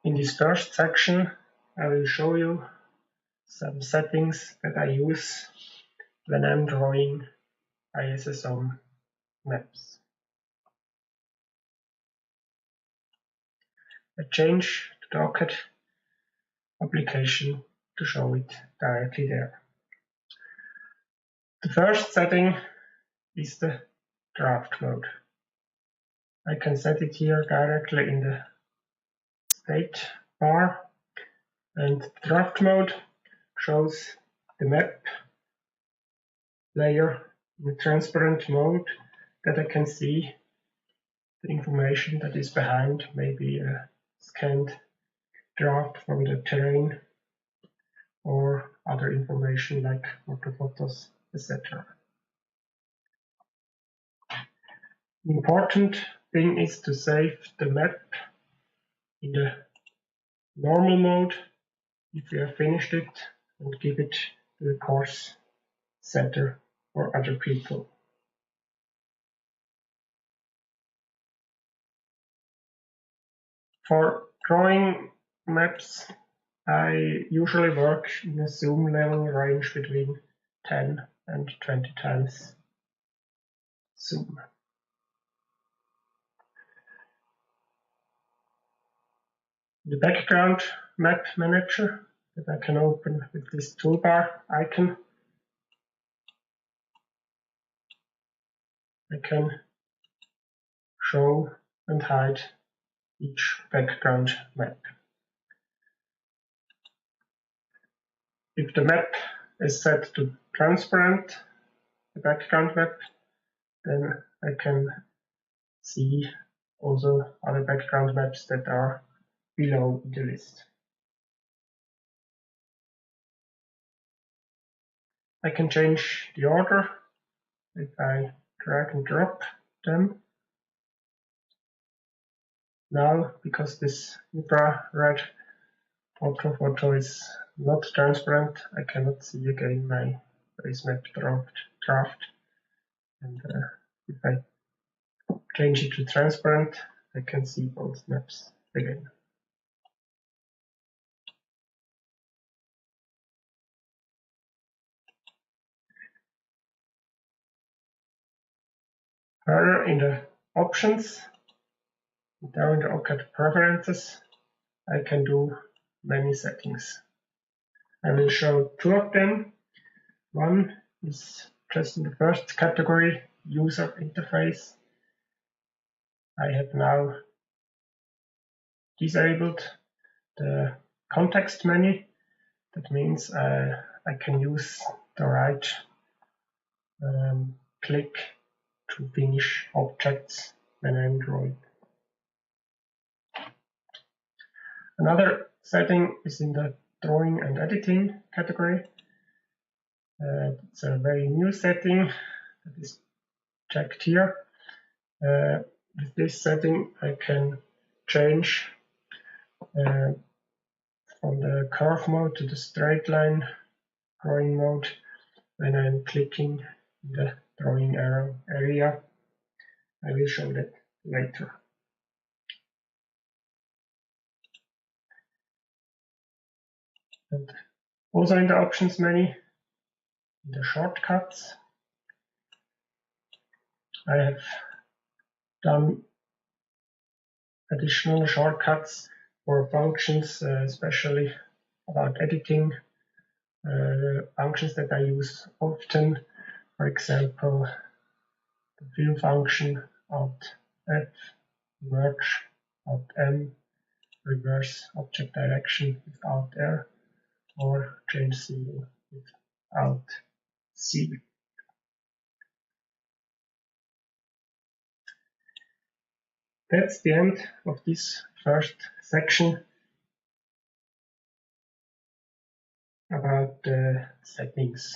In this first section, I will show you some settings that I use when I'm drawing ISSOM maps. I change the OCAD application to show it directly there. The first setting is the draft mode. I can set it here directly in the state bar, and the draft mode shows the map layer in a transparent mode that I can see the information that is behind, maybe a scanned draft from the terrain or other information like orthophotos, etc. The important thing is to save the map in the normal mode if you have finished it, and give it to the course center or other people. For drawing maps, I usually work in a zoom level range between 10 and 20 times zoom. The background map manager that I can open with this toolbar icon, I can show and hide each background map. If the map is set to transparent, the background map, then I can see also other background maps that are below the list. I can change the order if I drag and drop them. Now, because this infrared orthophoto is not transparent, I cannot see again my base map draft. And if I change it to transparent, I can see both maps again. Further in the options, down in the OCAD preferences, I can do many settings. I will show two of them. One is just in the first category, user interface. I have now disabled the context menu. That means I can use the right click to finish objects when I'm drawing. Another setting is in the drawing and editing category. It's a very new setting that is checked here. With this setting, I can change from the curve mode to the straight line drawing mode when I'm clicking in the drawing arrow area. I will show that later. And also in the options menu, in the shortcuts, I have done additional shortcuts for functions, especially about editing, functions that I use often. For example, the fill function, Alt-F, merge, Alt-M, reverse object direction with Alt-R, or change symbol with Alt-C. That's the end of this first section about the settings.